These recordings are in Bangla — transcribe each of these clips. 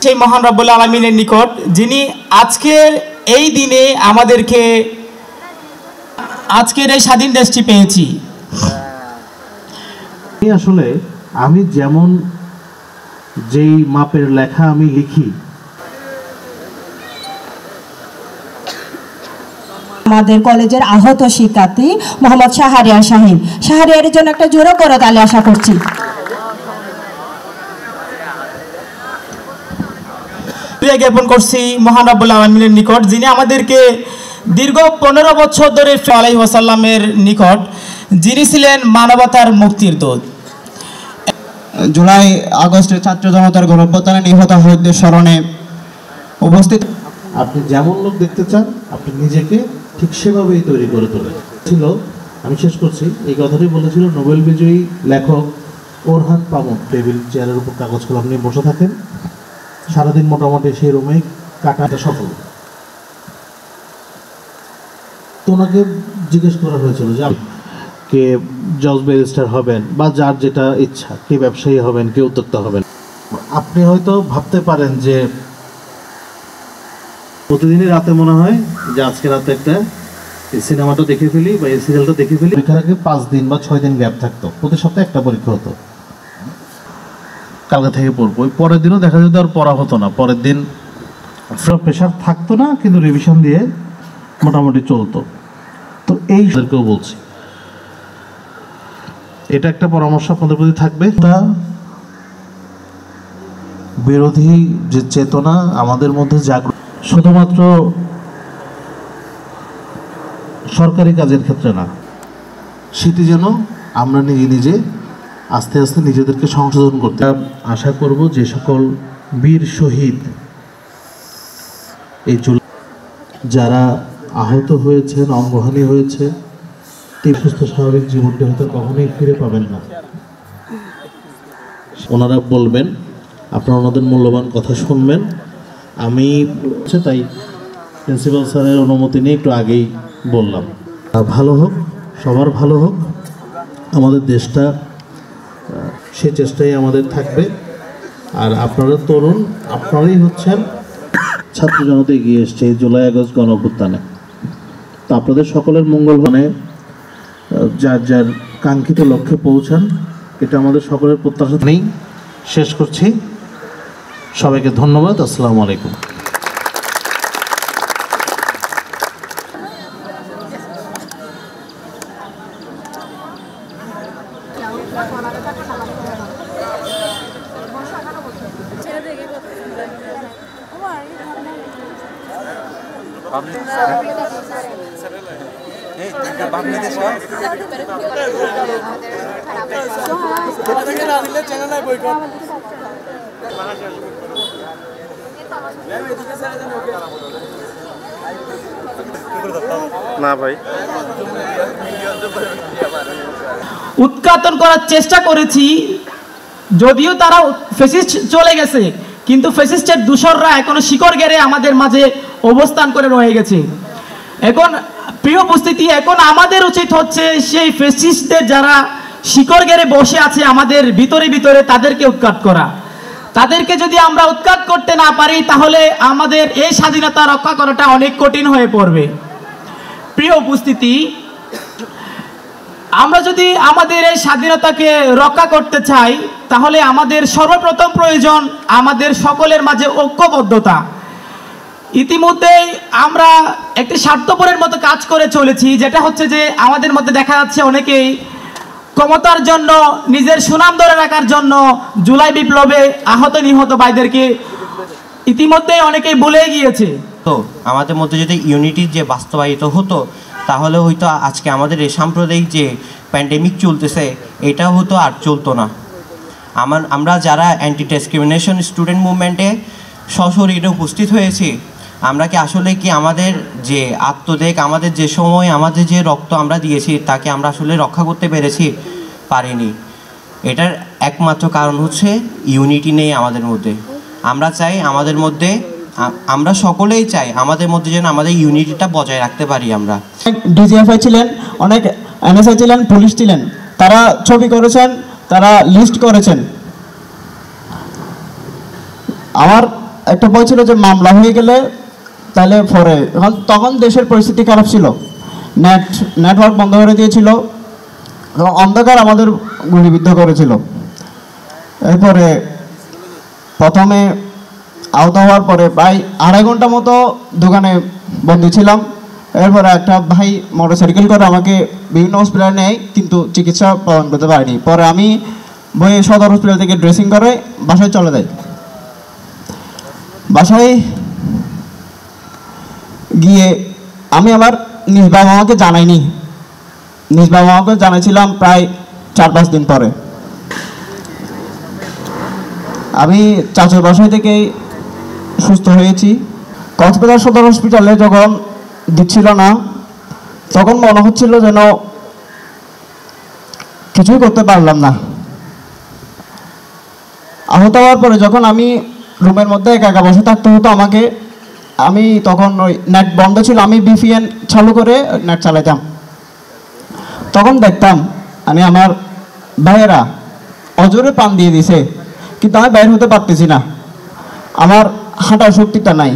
সেই মহান রব্বুল আলামিনের নিকট, যিনি আজকের এই দিনে আমাদেরকে আজকের এই স্বাধীন দেশটি পেয়েছি। আসলে আমি যেমন যেই মাপের লেখা আমি লিখি, আমাদের কলেজের আহত শিক্ষার্থী মোহাম্মদ শাহরিয়ার শাহিন, শাহরিয়ারের জন্য একটা জোরে করতালি আশা করছি। জ্ঞাপন করছি মহান রব্বুল আলামিনের নিকট, যিনি আমাদেরকে দীর্ঘ 15 বছর ধরে আলাইহি ওয়াসাল্লামের নিকট, যিনি ছিলেন মানবতার মুক্তির দূত। জুলাই আগস্টের ছাত্র জনতার গণঅভ্যুত্থানে নিহত শহীদদের স্মরণে উপস্থিত। আপনি যেমন লোক দেখতে চান আপনি নিজেকে ঠিক সেভাবেই তৈরি করে তোলেন। ছিল, আমি শেষ করছি, এই কথাটি বলেছিল নোবেল বিজয়ী লেখক ওরহান পামুক। টেবিল চেয়ারের উপর কাগজ কলম নিয়ে বসে থাকেন, সারাদিন মোটামুটি সেই রুমে কাটাটা সফল। তো ওনাকে জিজ্ঞেস করা হয়েছিল যে কে জজ ব্যারিস্টার হবেন বা যার যেটা ইচ্ছা, কে ব্যবসায়ী হবেন, কে উদ্যোক্তা হবেন। আপনি হয়তো ভাবতে পারেন যে প্রতিদিনই রাতে মনে হয় যে আজকে রাতে একটা এই সিনেমাটা দেখে ফেলি বা এই সিরিয়ালটা দেখে ফেলি। পরীক্ষার আগে 5 দিন বা 6 দিন গ্যাপ থাকতো, প্রতি সপ্তাহে একটা পরীক্ষা হতো। কালকে থেকে পড়বো, ওই পরের দিনও দেখা যেত আর পড়া হতো না, পরের দিন প্রেশার থাকতো না, কিন্তু রিভিশন দিয়ে মোটামুটি চলতো। তো এইদেরকেও বলছি, এটা একটা পরামর্শ আপনাদের প্রতি থাকবে। বিরোধী যে চেতনা আমাদের মধ্যে জাগ্রত, শুধুমাত্র সরকারি কাজের ক্ষেত্রে না, সেটি যেন আমরা নিজে নিজে আস্তে আস্তে নিজেদেরকে সংশোধন করতে। আশা করব যে সকল বীর শহীদ এই যারা আহত হয়েছেন, অঙ্গহানি হয়েছে, সুস্থ স্বাভাবিক জীবনটি হয়তো কখনোই ফিরে পাবেন না। ওনারা বলবেন, আপনারা ওনাদের মূল্যবান কথা শুনবেন। আমি তাই প্রিন্সিপাল স্যারের অনুমতি নিয়ে একটু আগেই বললাম, ভালো হোক, সবার ভালো হোক, আমাদের দেশটা, সেই চেষ্টাই আমাদের থাকবে। আর আপনারা তরুণ, আপনারাই হচ্ছেন ছাত্র জনতা এগিয়ে এসছে এই জুলাই আগস্ট গণঅভ্যুত্থানে। তো আপনাদের সকলের মঙ্গল মানে যার যার কাঙ্ক্ষিত লক্ষ্যে পৌঁছান, এটা আমাদের সকলের প্রত্যাশা নেই। শেষ করছি, সবাইকে ধন্যবাদ। আসসালামু আলাইকুম। না ভাই, উৎখাতন করার চেষ্টা করেছি, যদিও তারা ফ্যাসিস্ট চলে গেছে, কিন্তু ফ্যাসিস্টের দূষররা এখনো শিকড় গেড়ে আমাদের মাঝে অবস্থান করে রয়ে গেছে। এখন প্রিয় উপস্থিতি, এখন আমাদের উচিত হচ্ছে সেই ফ্যাসিস্টদের যারা শিকড় গেড়ে বসে আছে আমাদের ভিতরে ভিতরে, তাদেরকে উৎখাত করা। তাদেরকে যদি আমরা উৎখাত করতে না পারি, তাহলে আমাদের এই স্বাধীনতা রক্ষা করাটা অনেক কঠিন হয়ে পড়বে। প্রিয় উপস্থিতি, আমরা যদি আমাদের এই স্বাধীনতাকে রক্ষা করতে চাই, তাহলে আমাদের সর্বপ্রথম প্রয়োজন আমাদের সকলের মাঝে ঐক্যবদ্ধতা। ইতিমধ্যেই আমরা একটি স্বার্থপরের মতো কাজ করে চলেছি, যেটা হচ্ছে যে আমাদের মধ্যে দেখা যাচ্ছে অনেকেই ক্ষমতার জন্য, নিজের সুনাম ধরে রাখার জন্য জুলাই বিপ্লবে আহত নিহত ভাইদেরকে ইতিমধ্যে অনেকেই ভুলে গিয়েছে। তো আমাদের মধ্যে যদি ইউনিটি যে বাস্তবায়িত হতো, তাহলে হয়তো আজকে আমাদের এই সাম্প্রদায়িক যে প্যান্ডেমিক চলতেছে, এটা হয়তো আর চলতো না। আমরা যারা অ্যান্টি ডিসক্রিমিনেশন স্টুডেন্ট মুভমেন্টে সশরীরে উপস্থিত হয়েছি, আমরা কি আসলে কি আমাদের যে আত্মত্যাগ, আমাদের যে সময়, আমাদের যে রক্ত আমরা দিয়েছি, তাকে আমরা আসলে রক্ষা করতে পেরেছি? পারিনি। এটার একমাত্র কারণ হচ্ছে ইউনিটি নেই আমাদের মধ্যে। আমরা চাই আমাদের মধ্যে, আমরা সকলেই চাই আমাদের মধ্যে যেন আমাদের ইউনিটিটা বজায় রাখতে পারি। আমরা ডিজিএফআই ছিলেন, অনেক এনএসআই ছিলেন, পুলিশ ছিলেন, তারা ছবি করেছেন, তারা লিস্ট করেছেন। আমার একটা ভয় ছিল যে মামলা হয়ে গেলে তাহলে পরে, তখন দেশের পরিস্থিতি খারাপ ছিল, নেটওয়ার্ক বন্ধ করে দিয়েছিল, অন্ধকার আমাদের গুলিবিদ্ধ করেছিল। এরপরে প্রথমে আহত হওয়ার পরে প্রায় 2.5 ঘন্টা মতো দোকানে বন্দী ছিলাম। এরপরে একটা ভাই মোটরসাইকেল করে আমাকে বিভিন্ন হসপিটালে নেয়, কিন্তু চিকিৎসা প্রদান করতে পারিনি। পরে আমি বয়ে সদর হসপিটাল থেকে ড্রেসিং করে বাসায় চলে যাই। বাসায় গিয়ে আমি আমার নিজ বাবা মাকে জানাইনি, নিজ বাবা মাকে জানাইছিলাম প্রায় 4-5 দিন পরে। আমি চাচার বাসায় থেকেই সুস্থ হয়েছি। কক্সবাজার সদর হসপিটালে যখন দিচ্ছিল না, তখন মনে হচ্ছিল যেন কিছুই করতে পারলাম না। আহত হওয়ার পরে যখন আমি রুমের মধ্যে একা একা বসে থাকতে হতো আমাকে, আমি তখন ওই নেট বন্ধ ছিল, আমি VPN চালু করে নেট চালাইতাম। তখন দেখতাম আমি আমার ভাইয়েরা অজোরে প্রাণ দিয়ে দিছে, কিন্তু আমি বাইরে হতে পারতেছি না, আমার হাঁটার শক্তিটা নাই।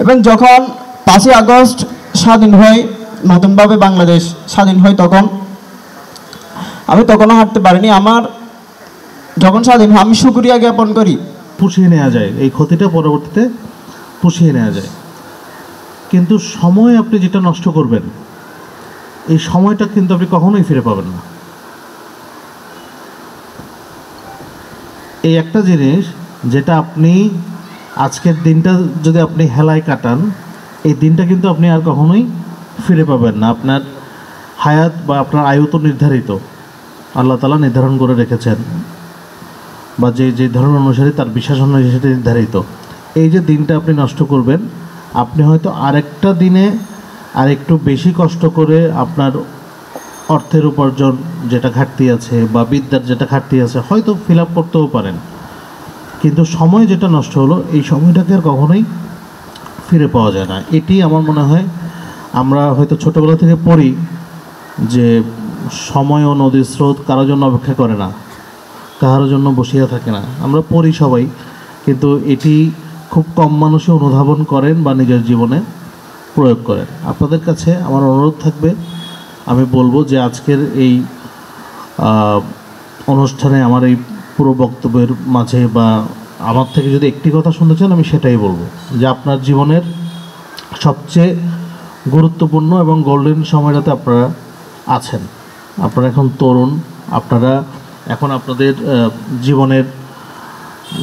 এবং যখন 5ই আগস্ট স্বাধীন হয়, নতুনভাবে বাংলাদেশ স্বাধীন হয়, তখন আমি তখনও হাঁটতে পারিনি। আমার যখন স্বাধীন হয় আমি শুকরিয়া জ্ঞাপন করি। পুষিয়ে নেওয়া যায়, এই ক্ষতিটা পরবর্তীতে পুষিয়ে নেওয়া যায়, কিন্তু সময় আপনি যেটা নষ্ট করবেন, এই সময়টা কিন্তু আপনি কখনোই ফিরে পাবেন না। এই একটা জিনিস যেটা আপনি আজকের দিনটা যদি আপনি হেলায় কাটান, এই দিনটা কিন্তু আপনি আর কখনোই ফিরে পাবেন না। আপনার হায়াত বা আপনার আয়ু তো নির্ধারিত, আল্লাহ তাআলা নির্ধারণ করে রেখেছেন, বা যে ধরন অনুসারে তার বিশ্বাস অনুযায়ী সেটা নির্ধারিত। এই যে দিনটা আপনি নষ্ট করবেন, আপনি হয়তো আরেকটা দিনে আরেকটু বেশি কষ্ট করে আপনার অর্থের উপার্জন যেটা ঘাটতি আছে বা বিদ্যার যেটা ঘাটতি আছে হয়তো ফিল আপ করতেও পারেন, কিন্তু সময় যেটা নষ্ট হলো এই সময়টাকে আর কখনোই ফিরে পাওয়া যায় না। এটি আমার মনে হয় আমরা হয়তো ছোটোবেলা থেকে পড়ি যে সময় ও নদীর স্রোত কারোর জন্য অপেক্ষা করে না, কারোর জন্য বসিয়া থাকে না, আমরা পড়ি সবাই, কিন্তু এটি খুব কম মানুষই অনুধাবন করেন বা নিজের জীবনে প্রয়োগ করেন। আপনাদের কাছে আমার অনুরোধ থাকবে, আমি বলবো যে আজকের এই অনুষ্ঠানে আমার এই পুরো বক্তব্যের মাঝে বা আমার থেকে যদি একটি কথা শুনতে চান আমি সেটাই বলবো, যে আপনার জীবনের সবচেয়ে গুরুত্বপূর্ণ এবং গোল্ডেন সময়টাতে আপনারা আছেন। আপনারা এখন তরুণ, আপনারা এখন আপনাদের জীবনের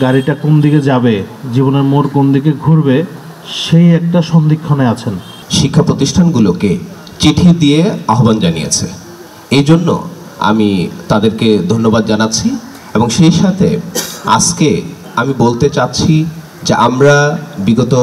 গাড়িটা কোন দিকে যাবে, জীবনের মোড় কোন দিকে ঘুরবে, সেই একটা সন্ধিক্ষণে আছেন। শিক্ষা প্রতিষ্ঠানগুলোকে চিঠি দিয়ে আহ্বান জানিয়েছে, এই জন্য আমি তাদেরকে ধন্যবাদ জানাচ্ছি। এবং সেই সাথে আজকে আমি বলতে চাচ্ছি যে আমরা বিগত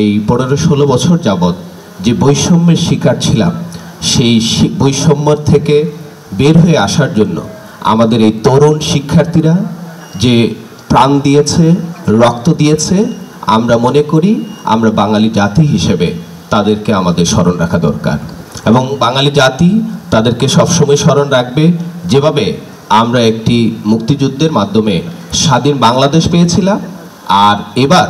এই 15-16 বছর যাবৎ যে বৈষম্যের শিকার ছিলাম, সেই বৈষম্য থেকে বের হয়ে আসার জন্য আমাদের এই তরুণ শিক্ষার্থীরা যে প্রাণ দিয়েছে, রক্ত দিয়েছে, আমরা মনে করি আমরা বাঙালি জাতি হিসেবে তাদেরকে আমাদের স্মরণ রাখা দরকার। এবং বাঙালি জাতি তাদেরকে সবসময় স্মরণ রাখবে, যেভাবে আমরা একটি মুক্তিযুদ্ধের মাধ্যমে স্বাধীন বাংলাদেশ পেয়েছিলাম, আর এবার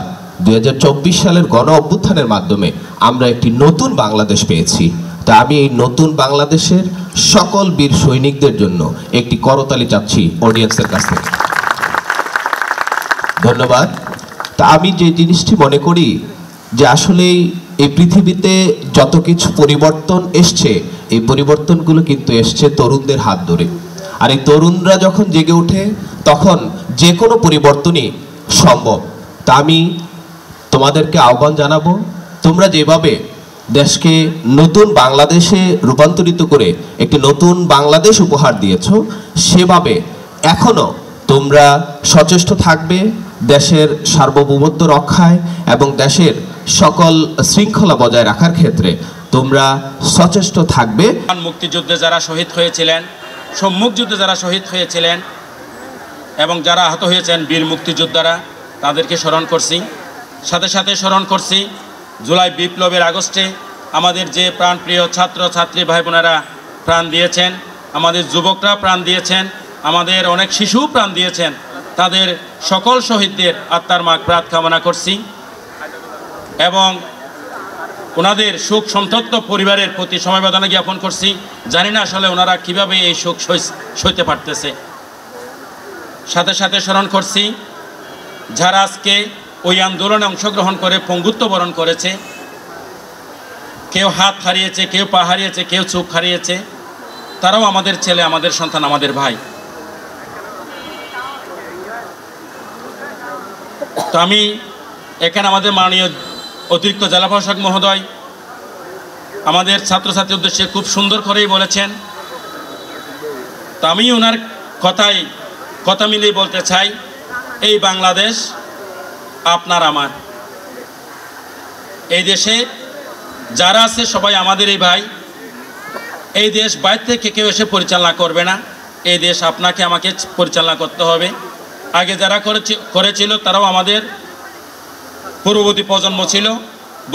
2024 সালের গণ অভ্যুত্থানের মাধ্যমে আমরা একটি নতুন বাংলাদেশ পেয়েছি। তা আমি এই নতুন বাংলাদেশের সকল বীর সৈনিকদের জন্য একটি করতালি চাচ্ছি অডিয়েন্সের কাছ থেকে। ধন্যবাদ। তা আমি যে জিনিসটি মনে করি যে আসলে এই পৃথিবীতে যত কিছু পরিবর্তন এসছে, এই পরিবর্তনগুলো কিন্তু এসছে তরুণদের হাত ধরে। আর এই তরুণরা যখন জেগে ওঠে তখন যে কোনো পরিবর্তনই সম্ভব। তা আমি তোমাদেরকে আহ্বান জানাবো, তোমরা যেভাবে দেশকে নতুন বাংলাদেশে রূপান্তরিত করে একটি নতুন বাংলাদেশ উপহার দিয়েছ, সেভাবে এখনও তোমরা সচেষ্ট থাকবে দেশের সার্বভৌমত্ব রক্ষায় এবং দেশের সকল শৃঙ্খলা বজায় রাখার ক্ষেত্রে তোমরা সচেষ্ট থাকবে। মুক্তিযুদ্ধে যারা শহীদ হয়েছিলেন, সম্মুখ যুদ্ধে যারা শহীদ হয়েছিলেন এবং যারা আহত হয়েছেন বীর মুক্তিযোদ্ধারা, তাদেরকে স্মরণ করছি। সাথে সাথে স্মরণ করছি জুলাই বিপ্লবের আগস্টে আমাদের যে প্রাণপ্রিয় ছাত্র ছাত্রী ভাই বোনেরা প্রাণ দিয়েছেন, আমাদের যুবকরা প্রাণ দিয়েছেন, আমাদের অনেক শিশু প্রাণ দিয়েছেন, তাদের সকল শহীদদের আত্মার মাগফিরাত কামনা করছি এবং ওনাদের শোক সন্তপ্ত পরিবারের প্রতি সমবেদনা জ্ঞাপন করছি। জানি না আসলে ওনারা কীভাবে এই শোক সইতে পারতেছে। সাথে সাথে স্মরণ করছি যারা আজকে ওই আন্দোলনে অংশগ্রহণ করে পঙ্গুত্ব বরণ করেছে, কেউ হাত হারিয়েছে, কেউ পা হারিয়েছে, কেউ চোখ হারিয়েছে, তারাও আমাদের ছেলে, আমাদের সন্তান, আমাদের ভাই। তো আমি এখানে আমাদের মাননীয় অতিরিক্ত জেলা প্রশাসক মহোদয় আমাদের ছাত্রছাত্রীর উদ্দেশ্যে খুব সুন্দর করেই বলেছেন। তো আমি ওনার কথা মিলিয়ে বলতে চাই, এই বাংলাদেশ আপনার আমার, এই দেশে যারা আছে সবাই আমাদের এই ভাই। এই দেশ বাইরে থেকে কেউ এসে পরিচালনা করবে না, এই দেশ আপনাকে আমাকে পরিচালনা করতে হবে। আগে যারা করেছিল তারাও আমাদের পূর্ববর্তী প্রজন্ম ছিল,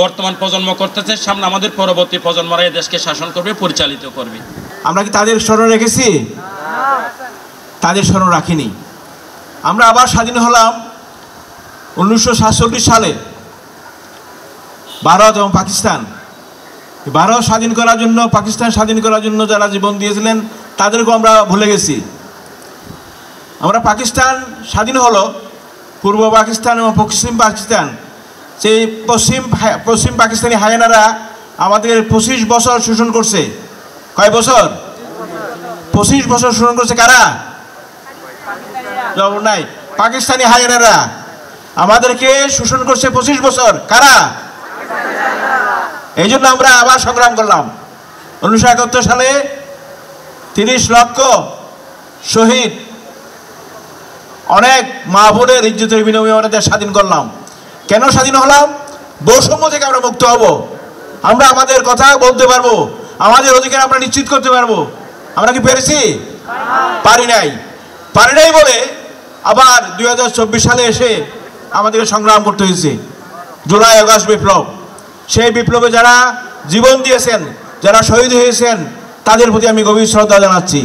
বর্তমান প্রজন্ম করতেছে, সামনে আমাদের পরবর্তী প্রজন্মরা এই দেশকে শাসন করবে, পরিচালিত করবে। আমরা কি তাদের স্মরণ রেখেছি? তাদের স্মরণ রাখিনি। আমরা আবার স্বাধীন হলাম 1947 সালে। ভারত এবং পাকিস্তান, ভারত স্বাধীন করার জন্য, পাকিস্তান স্বাধীন করার জন্য যারা জীবন দিয়েছিলেন তাদেরকেও আমরা ভুলে গেছি। আমরা পাকিস্তান স্বাধীন হলো, পূর্ব পাকিস্তান এবং পশ্চিম পাকিস্তান, সেই পশ্চিম পাকিস্তানি হায়নারা আমাদের 25 বছর শোষণ করছে। কয় বছর? 25 বছর শোষণ করছে। কারা? জবাব নাই। পাকিস্তানি হায়নারা আমাদেরকে শোষণ করছে 25 বছর। কারা? এই জন্য আমরা আবার সংগ্রাম করলাম। 1971 সালে 30 লক্ষ শহীদ, অনেক মা বোনের ইজ্জতের বিনিময়ে আমাদের স্বাধীন করলাম। কেন স্বাধীন হলাম? বৈষম্য থেকে আমরা মুক্ত হব, আমরা আমাদের কথা বলতে পারবো, আমাদের অধিকার আমরা নিশ্চিত করতে পারবো। আমরা কি পেরেছি? পারি নাই বলে আবার 2024 সালে এসে আমাদেরকে সংগ্রাম করতে হয়েছে। জুলাই আগস্ট বিপ্লব, সেই বিপ্লবে যারা জীবন দিয়েছেন, যারা শহীদ হয়েছেন, তাদের প্রতি আমি গভীর শ্রদ্ধা জানাচ্ছি।